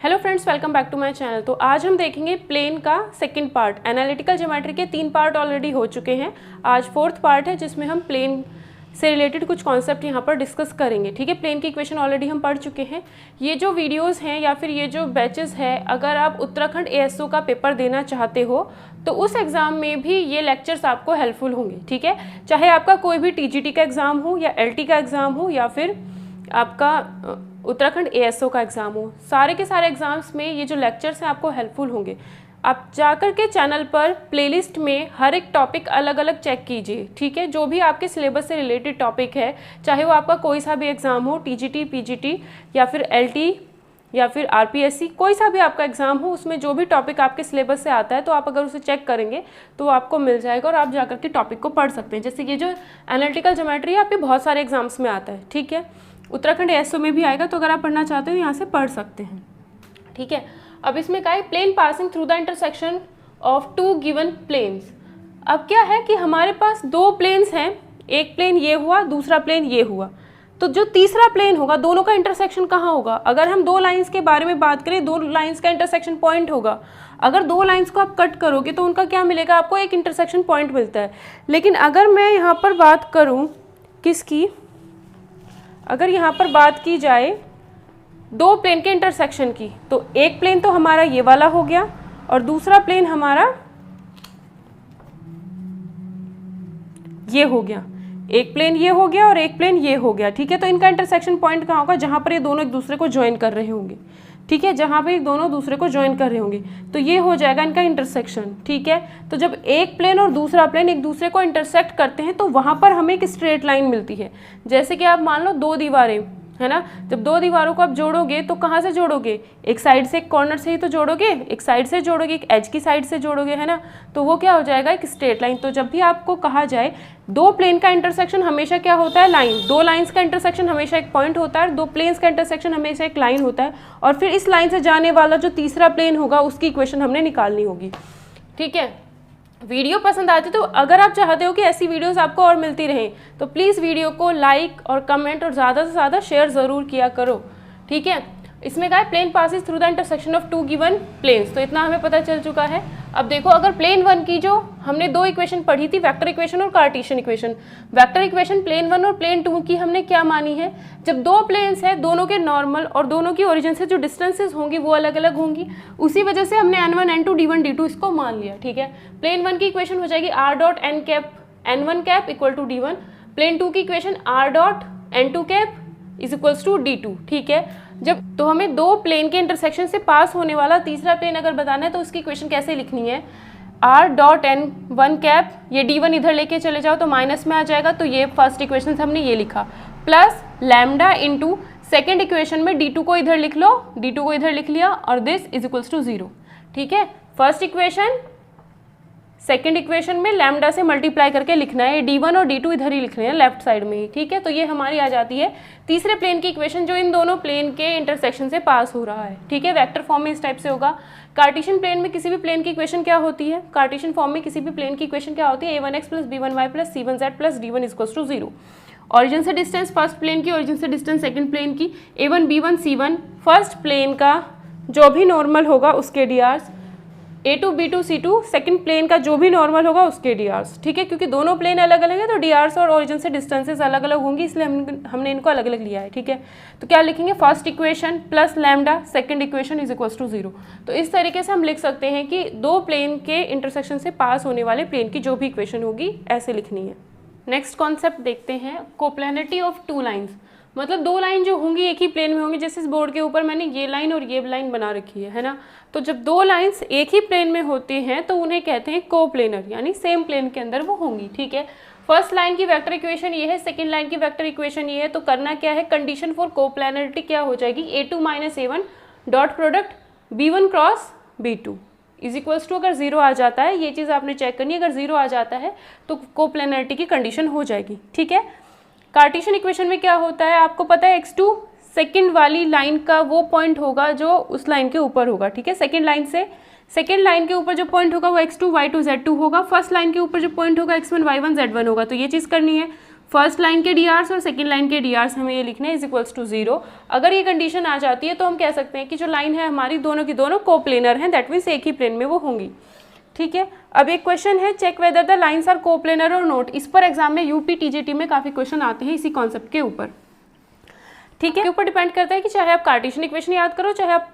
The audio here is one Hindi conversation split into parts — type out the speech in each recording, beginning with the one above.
Hello friends, welcome back to my channel. तो आज हम देखेंगे प्लेन का सेकंड पार्ट। एनालिटिकल ज्योमेट्री के 3 पार्ट ऑलरेडी हो चुके हैं, आज 4th पार्ट है जिसमें हम प्लेन से रिलेटेड कुछ कॉन्सेप्ट यहाँ पर डिस्कस करेंगे। ठीक है, प्लेन की इक्वेशन ऑलरेडी हम पढ़ चुके हैं। ये जो वीडियोस हैं या फिर ये जो बैचेस है, अगर आप उत्तराखंड ASO का पेपर देना चाहते हो तो उस एग्ज़ाम में भी ये लेक्चर्स आपको हेल्पफुल होंगे। ठीक है, चाहे आपका कोई भी TGT का एग्ज़ाम हो या LT का एग्ज़ाम हो या फिर आपका उत्तराखंड ASO का एग्ज़ाम हो, सारे के सारे एग्ज़ाम्स में ये जो लेक्चर्स हैं आपको हेल्पफुल होंगे। आप जाकर के चैनल पर प्लेलिस्ट में हर एक टॉपिक अलग अलग चेक कीजिए। ठीक है, जो भी आपके सिलेबस से रिलेटेड टॉपिक है, चाहे वो आपका कोई सा भी एग्ज़ाम हो, TGT, PGT या फिर LT या फिर RPSC, कोई सा भी आपका एग्ज़ाम हो, उसमें जो भी टॉपिक आपके सिलेबस से आता है तो आप अगर उसे चेक करेंगे तो आपको मिल जाएगा और आप जाकर के टॉपिक को पढ़ सकते हैं। जैसे ये जो एनालिटिकल ज्योमेट्री है आपके बहुत सारे एग्जाम्स में आता है। ठीक है, उत्तराखंड ASO में भी आएगा, तो अगर आप पढ़ना चाहते हो यहाँ से पढ़ सकते हैं। ठीक है, अब इसमें क्या है, plane passing through the intersection of 2 given planes. अब क्या है कि हमारे पास 2 प्लेन्स हैं, एक प्लेन ये हुआ, दूसरा प्लेन ये हुआ, तो जो तीसरा प्लेन होगा दोनों का इंटरसेक्शन कहाँ होगा? अगर हम 2 लाइंस के बारे में बात करें, 2 लाइंस का इंटरसेक्शन पॉइंट होगा। अगर 2 लाइंस को आप कट करोगे तो उनका क्या मिलेगा? आपको एक इंटरसेक्शन पॉइंट मिलता है। लेकिन अगर मैं यहाँ पर बात करूँ किसकी, अगर यहाँ पर बात की जाए 2 प्लेन के इंटरसेक्शन की, तो एक प्लेन तो हमारा ये वाला हो गया और दूसरा प्लेन हमारा ये हो गया। एक प्लेन ये हो गया और एक प्लेन ये हो गया। ठीक है, तो इनका इंटरसेक्शन पॉइंट कहाँ होगा? जहाँ पर ये दोनों एक दूसरे को ज्वाइन कर रहे होंगे। ठीक है, जहाँ पे दोनों दूसरे को ज्वाइन कर रहे होंगे तो ये हो जाएगा इनका इंटरसेक्शन। ठीक है, तो जब एक प्लेन और दूसरा प्लेन एक दूसरे को इंटरसेक्ट करते हैं तो वहाँ पर हमें एक स्ट्रेट लाइन मिलती है। जैसे कि आप मान लो 2 दीवारें है ना, जब 2 दीवारों को आप जोड़ोगे तो कहाँ से जोड़ोगे? एक साइड से, एक कॉर्नर से ही तो जोड़ोगे, एक साइड से जोड़ोगे, एक एज की साइड से जोड़ोगे, है ना, तो वो क्या हो जाएगा? एक स्ट्रेट लाइन। तो जब भी आपको कहा जाए 2 प्लेन का इंटरसेक्शन हमेशा क्या होता है? लाइन। 2 लाइंस का इंटरसेक्शन हमेशा एक पॉइंट होता है, 2 प्लेन्स का इंटरसेक्शन हमेशा एक लाइन होता है, और फिर इस लाइन से जाने वाला जो तीसरा प्लेन होगा उसकी इक्वेशन हमने निकालनी होगी। ठीक है, वीडियो पसंद आती तो अगर आप चाहते हो कि ऐसी वीडियोस आपको और मिलती रहें तो प्लीज़ वीडियो को लाइक और कमेंट और ज़्यादा से ज़्यादा शेयर ज़रूर किया करो। ठीक है, इसमें क्या है, plane passes through the intersection of 2 given planes, तो इतना हमें पता चल चुका है। अब देखो, अगर प्लेन 1 की जो हमने 2 इक्वेशन पढ़ी थी, वेक्टर इक्वेशन और Cartesian equation, vector equation plane 1 और प्लेन 2 की हमने क्या मानी है? जब 2 प्लेन्स है, दोनों के नॉर्मल और दोनों की ओरिजिन से जो डिस्टेंसेस होंगी वो अलग अलग होंगी, उसी वजह से हमने N1 N2 D1 D2 इसको मान लिया। ठीक है, प्लेन 1 की इक्वेशन हो जाएगी R dot N cap N1 cap equal to D1, plane 2 की equation R dot N2 cap is equals to D2। ठीक है, जब तो हमें 2 प्लेन के इंटरसेक्शन से पास होने वाला तीसरा प्लेन अगर बताना है तो उसकी इक्वेशन कैसे लिखनी है? R डॉट N1 कैप, ये D1 इधर लेके चले जाओ तो माइनस में आ जाएगा, तो ये फर्स्ट इक्वेशन हमने ये लिखा, plus lambda into second equation में D2 को इधर लिख लो, D2 को इधर लिख लिया, और दिस इज इक्वल्स टू 0। ठीक है, फर्स्ट इक्वेशन सेकेंड इक्वेशन में लैम्डा से मल्टीप्लाई करके लिखना है, D1 और D2 इधर ही लिखने हैं लेफ्ट साइड में ही। ठीक है, तो ये हमारी आ जाती है तीसरे प्लेन की इक्वेशन जो इन दोनों प्लेन के इंटरसेक्शन से पास हो रहा है। ठीक है, वेक्टर फॉर्म में इस टाइप से होगा। कार्टेशियन प्लेन में किसी भी प्लेन की इक्वेशन क्या होती है? कार्टेशियन फॉर्म में किसी भी प्लेन की इक्वेशन क्या होती है? A1x plus B1y plus C1z plus D1 equals to 0। Origin से डिस्टेंस फर्स्ट प्लेन की, ऑरिजिन से डिस्टेंस सेकंड प्लेन की, A1 B1 C1 first plane का जो भी नॉर्मल होगा उसके drs, A2 B2 C2 second plane का जो भी नॉर्मल होगा उसके drs। ठीक है, क्योंकि दोनों प्लेन अलग अलग है तो drs और ऑरिजिन से डिस्टेंसेस अलग अलग होंगी, इसलिए हमने इनको अलग अलग लिया है। ठीक है, तो क्या लिखेंगे? First equation plus lambda second equation is equals to 0। तो इस तरीके से हम लिख सकते हैं कि 2 प्लेन के इंटरसेक्शन से पास होने वाले प्लेन की जो भी इक्वेशन होगी ऐसे लिखनी है। नेक्स्ट कॉन्सेप्ट देखते हैं, कोप्लेनिटी ऑफ 2 लाइन्स। मतलब 2 लाइन जो होंगी एक ही प्लेन में होंगी। जैसे इस बोर्ड के ऊपर मैंने ये लाइन और ये लाइन बना रखी है ना, तो जब 2 लाइंस एक ही प्लेन में होती हैं तो उन्हें कहते हैं कोप्लेनर, यानी सेम प्लेन के अंदर वो होंगी। ठीक है, फर्स्ट लाइन की वेक्टर इक्वेशन ये है, सेकंड लाइन की वेक्टर इक्वेशन ये है, तो करना क्या है? कंडीशन फॉर कोप्लेनरिटी क्या हो जाएगी? A2 minus A1 dot product B1 cross B2 is equals to, अगर 0 आ जाता है, ये चीज़ आपने चेक करनी है, अगर 0 आ जाता है तो कोप्लेनरिटी की कंडीशन हो जाएगी। ठीक है, कार्टेशियन इक्वेशन में क्या होता है आपको पता है? x2 सेकंड वाली लाइन का वो पॉइंट होगा जो उस लाइन के ऊपर होगा। ठीक है, सेकंड लाइन से सेकंड लाइन के ऊपर जो पॉइंट होगा वो x2 y2 z2 होगा, फर्स्ट लाइन के ऊपर जो पॉइंट होगा x1 y1 z1 होगा। तो ये चीज़ करनी है। फर्स्ट लाइन के डी आर्स और सेकेंड लाइन के डी आर्स हमें ये लिखने इज इक्वल्स टू 0। अगर ये कंडीशन आ जाती है तो हम कह सकते हैं कि जो लाइन है हमारी दोनों की दोनों कोप्लेनर हैं, दैट मीन्स एक ही प्लेन में वो होंगी। ठीक है, अब एक क्वेश्चन है check whether the lines are coplanar और नोट। इस पर एग्जाम में यूपी टीजीटी में काफ़ी क्वेश्चन आते हैं इसी कॉन्सेप्ट के ऊपर। ठीक है, के ऊपर डिपेंड करता है कि चाहे आप कार्टेशियन इक्वेशन याद करो चाहे आप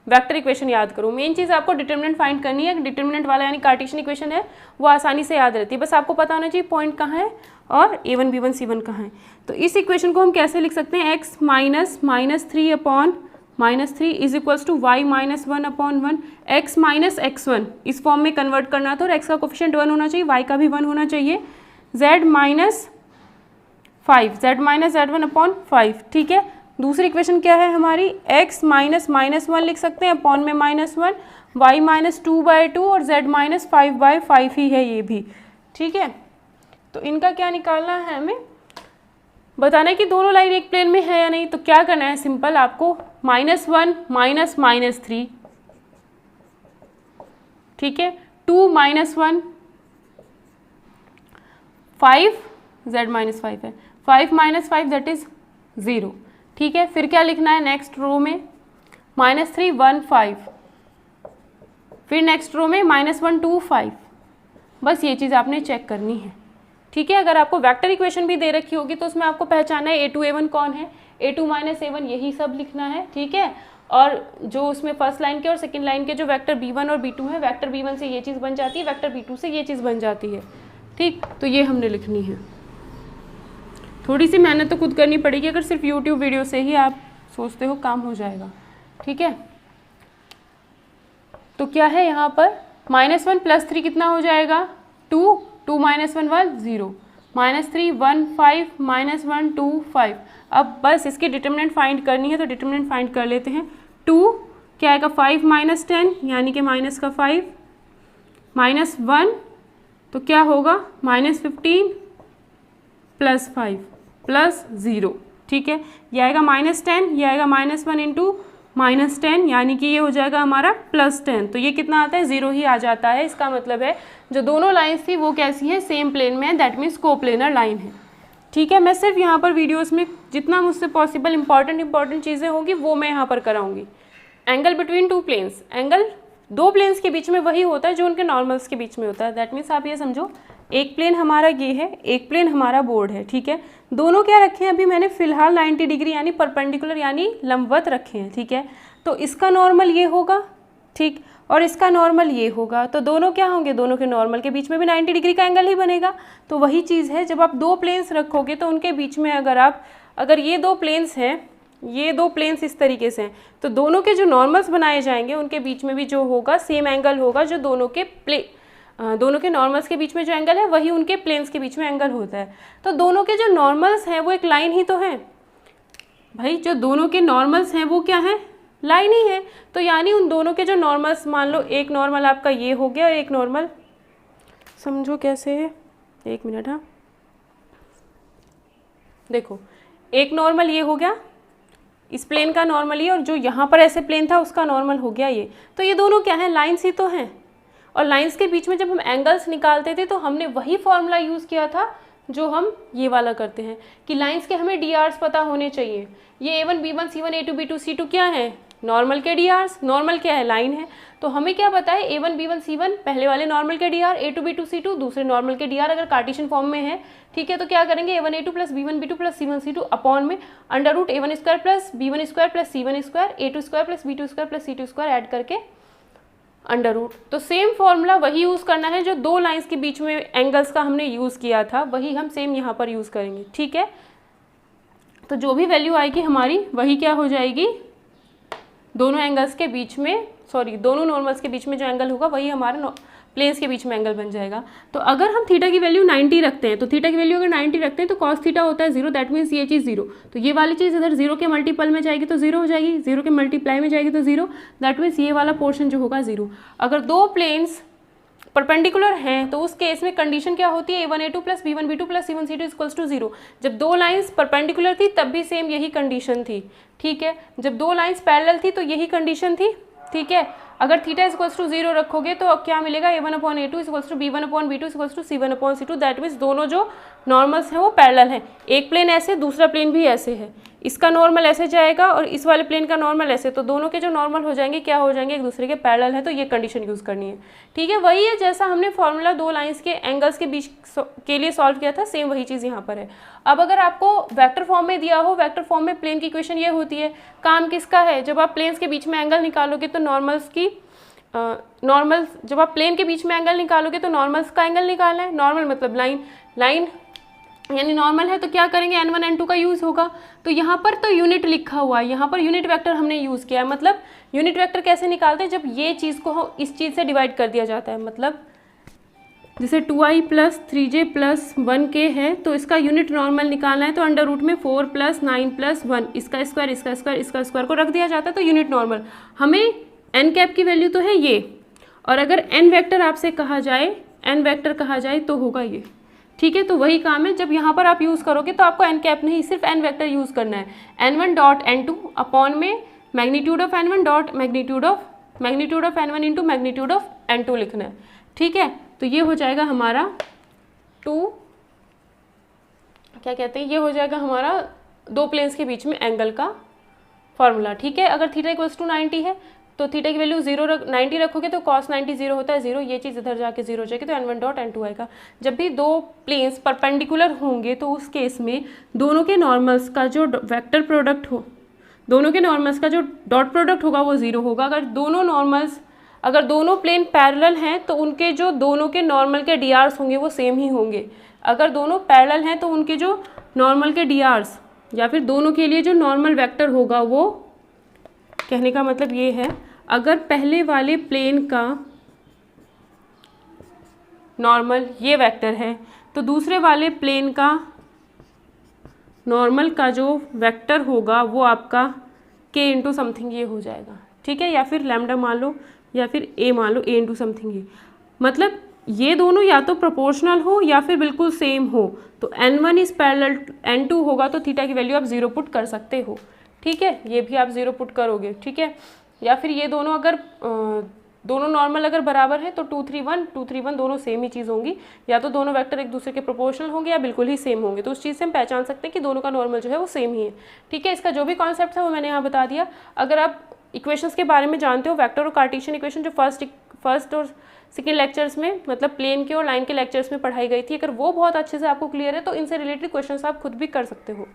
वेक्टर इक्वेशन याद करो, मेन चीज़ आपको डिटर्मिनेंट फाइंड करनी है। डिटर्मिनेंट वाला यानी कार्टेशियन इक्वेशन है वो आसानी से याद रहती है, बस आपको पता होना चाहिए पॉइंट कहाँ है और a1 b1 c1 कहाँ है। तो इस इक्वेशन को हम कैसे लिख सकते हैं, x minus -3 upon -3 is equals to y minus 1 upon 1, x minus x1 इस फॉर्म में कन्वर्ट करना तो x का कोफिशिएंट 1 होना चाहिए, y का भी 1 होना चाहिए, z minus 5 z minus z1 upon 5। ठीक है, दूसरी इक्वेशन क्या है हमारी, x माइनस -1 लिख सकते हैं अपॉन में -1, y माइनस 2/2 और z माइनस 5/5 ही है ये भी। ठीक है, तो इनका क्या निकालना है, हमें बताना है कि दोनों लाइन एक प्लेन में है या नहीं। तो क्या करना है, सिंपल आपको -1 माइनस -3, ठीक है, 2 माइनस 1 5 z माइनस 5 है, 5 माइनस 5 दैट इज 0। ठीक है, फिर क्या लिखना है नेक्स्ट रो में -3 1 5, फिर नेक्स्ट रो में -1 2 5। बस ये चीज़ आपने चेक करनी है। ठीक है, अगर आपको वेक्टर इक्वेशन भी दे रखी होगी तो उसमें आपको पहचाना है a2 a1 कौन है, a2 माइनस a1 यही सब लिखना है। ठीक है, और जो उसमें फर्स्ट लाइन के और सेकंड लाइन के जो वेक्टर b1 और b2 है, वेक्टर b1 से ये चीज़ बन जाती है, वेक्टर b2 से ये चीज़ बन जाती है। ठीक, तो ये हमने लिखनी है। थोड़ी सी मेहनत तो खुद करनी पड़ेगी, अगर सिर्फ यूट्यूब वीडियो से ही आप सोचते हो काम हो जाएगा। ठीक है, तो क्या है यहाँ पर -1 + 3 कितना हो जाएगा, 2 2 माइनस 1 1 0, -3 1 5 -1 2 5। अब बस इसकी डिटर्मिनेंट फाइंड करनी है तो डिटर्मिनेंट फाइंड कर लेते हैं। 2 क्या आएगा, 5 माइनस 10 यानी कि माइनस का 5, -1 तो क्या होगा -15 + 5 + 0। ठीक है, ये आएगा -10, ये आएगा -1 इंटू -10 यानी कि ये हो जाएगा हमारा +10। तो ये कितना आता है, 0 ही आ जाता है। इसका मतलब है जो दोनों लाइन्स थी वो कैसी है, सेम प्लेन में है, दैट मीन्स कोप्लेनर लाइन है। ठीक है, मैं सिर्फ यहाँ पर वीडियोस में जितना मुझसे पॉसिबल इंपॉर्टेंट चीज़ें होंगी वो मैं यहाँ पर कराऊंगी। Angle between two planes, angle दो प्लेन्स के बीच में वही होता है जो उनके नॉर्मल्स के बीच में होता है। दैट मीन्स आप ये समझो एक प्लेन हमारा ये है, एक प्लेन हमारा बोर्ड है। ठीक है, दोनों क्या रखे हैं, अभी मैंने फिलहाल 90 डिग्री यानी परपेंडिकुलर यानी लंबवत रखे हैं। ठीक है, तो इसका नॉर्मल ये होगा, ठीक, और इसका नॉर्मल ये होगा, तो दोनों क्या होंगे, दोनों के नॉर्मल के बीच में भी 90 डिग्री का एंगल ही बनेगा। तो वही चीज़ है, जब आप दो प्लेन्स रखोगे तो उनके बीच में अगर ये दो प्लेन्स हैं, ये दो प्लेन्स इस तरीके से हैं, तो दोनों के जो नॉर्मल्स बनाए जाएंगे उनके बीच में भी जो होगा सेम एंगल होगा, जो दोनों के नॉर्मल्स के बीच में जो एंगल है वही उनके प्लेन्स के बीच में एंगल होता है। तो दोनों के जो नॉर्मल्स हैं वो एक लाइन ही तो है भाई, जो दोनों के नॉर्मल्स हैं वो क्या है, लाइन ही है। तो यानी उन दोनों के जो नॉर्मल्स, मान लो एक नॉर्मल आपका ये हो गया और एक नॉर्मल, समझो कैसे है, एक मिनट, हाँ देखो, एक नॉर्मल ये हो गया, इस प्लेन का नॉर्मल ये, और जो यहाँ पर ऐसे प्लेन था उसका नॉर्मल हो गया ये। तो ये दोनों क्या है, लाइन्स ही तो हैं। और लाइन्स के बीच में जब हम एंगल्स निकालते थे तो हमने वही फॉर्मूला यूज़ किया था जो हम ये वाला करते हैं कि लाइन्स के हमें डी आर्स पता होने चाहिए। ये a1 b1 c1 a2 b2 c2 क्या है, नॉर्मल के डी आर्स, नॉर्मल क्या है, लाइन है। तो हमें क्या पता है, a1 b1 c1 पहले वाले नॉर्मल के D R, a2 b2 c2 दूसरे नॉर्मल के डी आर अगर कार्टेशियन फॉर्म में है। ठीक है, तो क्या करेंगे, a1 a2 + b1 b2 + c1 c2 upon में √a1² + b1² + c1² a2² + b2² + c2² add करके √ तो सेम फॉर्मूला वही यूज़ करना है जो दो लाइंस के बीच में एंगल्स का हमने यूज़ किया था, वही हम सेम यहाँ पर यूज़ करेंगे। ठीक है, तो जो भी वैल्यू आएगी हमारी वही क्या हो जाएगी, दोनों एंगल्स के बीच में, दोनों नॉर्मल्स के बीच में जो एंगल होगा वही हमारा प्लेन्स के बीच में एंगल बन जाएगा। तो अगर हम थीटा की वैल्यू 90 रखते हैं, तो थीटा की वैल्यू अगर 90 रखते हैं तो cos थीटा होता है 0, दैट मीन्स ये चीज़ 0। तो ये वाली चीज़ इधर 0 के मल्टीपल में जाएगी तो 0 हो जाएगी, 0 के मल्टीप्लाई में जाएगी तो 0, दैट मीन्स ये वाला पोर्शन जो होगा 0। अगर दो प्लेन्स परपेंडिकुलर हैं तो उस केस में कंडीशन क्या होती है, a1 a2 + b1 b2 + c1 c2 = 0। जब दो लाइंस परपेंडिकुलर थी तब भी सेम यही कंडीशन थी। ठीक है, जब दो लाइंस पैरेलल थी तो यही कंडीशन थी। ठीक है, अगर थीटा इक्वल्स टू 0 रखोगे तो अब क्या मिलेगा, a1/a2 equals to b1/b2 equals to c1/c2, that means दोनों जो नॉर्मल्स हैं वो पैरेलल हैं। एक प्लेन ऐसे, दूसरा प्लेन भी ऐसे है, इसका नॉर्मल ऐसे जाएगा और इस वाले प्लेन का नॉर्मल ऐसे, तो दोनों के जो नॉर्मल हो जाएंगे क्या हो जाएंगे, एक दूसरे के पैरेलल है, तो ये कंडीशन यूज़ करनी है। ठीक है, वही है जैसा हमने फॉर्मूला दो लाइंस के एंगल्स के बीच के लिए सॉल्व किया था, सेम वही चीज़ यहाँ पर है। अब अगर आपको वेक्टर फॉर्म में दिया हो, वेक्टर फॉर्म में प्लेन की इक्वेशन ये होती है, काम किसका है, जब आप प्लेन्स के बीच में एंगल निकालोगे तो नॉर्मल्स की जब आप प्लेन के बीच में एंगल निकालोगे तो नॉर्मल्स का एंगल निकालना है। नॉर्मल मतलब लाइन यानी नॉर्मल है, तो क्या करेंगे, n1 n2 का यूज़ होगा। तो यहाँ पर तो यूनिट लिखा हुआ है, यहाँ पर यूनिट वेक्टर हमने यूज़ किया है। मतलब यूनिट वेक्टर कैसे निकालते हैं, जब ये चीज़ को इस चीज़ से डिवाइड कर दिया जाता है, मतलब जैसे 2i + 3j + 1k है, तो इसका यूनिट नॉर्मल निकालना है, तो अंडर रूट में 4 + 9 + 1, इसका स्क्वायर को रख दिया जाता है, तो यूनिट नॉर्मल। हमें n कैप की वैल्यू तो है ये, और अगर n वेक्टर आपसे कहा जाए तो होगा ये। ठीक है, तो वही काम है, जब यहाँ पर आप यूज़ करोगे तो आपको n कैप नहीं, सिर्फ n वेक्टर यूज़ करना है। n1.n2 अपॉन में magnitude of n1 dot magnitude of n1 into magnitude of n2 लिखना है। ठीक है, तो ये हो जाएगा हमारा ये हो जाएगा हमारा दो प्लेन्स के बीच में एंगल का फॉर्मूला। ठीक है, अगर थीटा इक्वल्स टू 90 है तो थीटा की वैल्यू 90 रखोगे तो cos 90 0 होता है 0, ये चीज़ इधर जाके 0 हो जाएगी, तो n1.n2 आएगा। जब भी दो प्लेन्स परपेंडिकुलर होंगे तो उस केस में दोनों के नॉर्मल्स का जो वेक्टर प्रोडक्ट हो, दोनों के नॉर्मल्स का जो डॉट प्रोडक्ट होगा वो 0 होगा। अगर दोनों प्लेन पैरेलल हैं तो उनके जो दोनों के नॉर्मल के डीआर्स होंगे वो सेम ही होंगे। अगर दोनों पैरेलल हैं तो उनके जो नॉर्मल के डीआर्स या फिर दोनों के लिए जो नॉर्मल वेक्टर होगा, वो कहने का मतलब ये है, अगर पहले वाले प्लेन का नॉर्मल ये वेक्टर है तो दूसरे वाले प्लेन का नॉर्मल का जो वेक्टर होगा वो आपका k इंटू समथिंग ये हो जाएगा। ठीक है, या फिर लैम्डा मान लो या फिर a मान लो, a इंटू समथिंग ये, मतलब ये दोनों या तो प्रोपोर्शनल हो या फिर बिल्कुल सेम हो, तो n1 इज पैरेलल n2 होगा, तो थीटा की वैल्यू आप 0 पुट कर सकते हो। ठीक है, ये भी आप 0 पुट करोगे। ठीक है, या फिर ये दोनों अगर दोनों नॉर्मल अगर बराबर है तो 2 3 1 दोनों सेम ही चीज़ होंगी, या तो दोनों वेक्टर एक दूसरे के प्रोपोर्शनल होंगे या बिल्कुल ही सेम होंगे, तो उस चीज़ से हम पहचान सकते हैं कि दोनों का नॉर्मल जो है वो सेम ही है। ठीक है, इसका जो भी कॉन्सेप्ट है वो मैंने यहाँ बता दिया। अगर आप इक्वेशंस के बारे में जानते हो, वेक्टर और कार्टेशियन इक्वेशन जो फर्स्ट और सेकेंड लेक्चर्स में, मतलब प्लेन के और लाइन के लेक्चर्स में पढ़ाई गई थी, अगर वो बहुत अच्छे से आपको क्लियर है तो इनसे रिलेटेड क्वेश्चंस आप खुद भी कर सकते हो।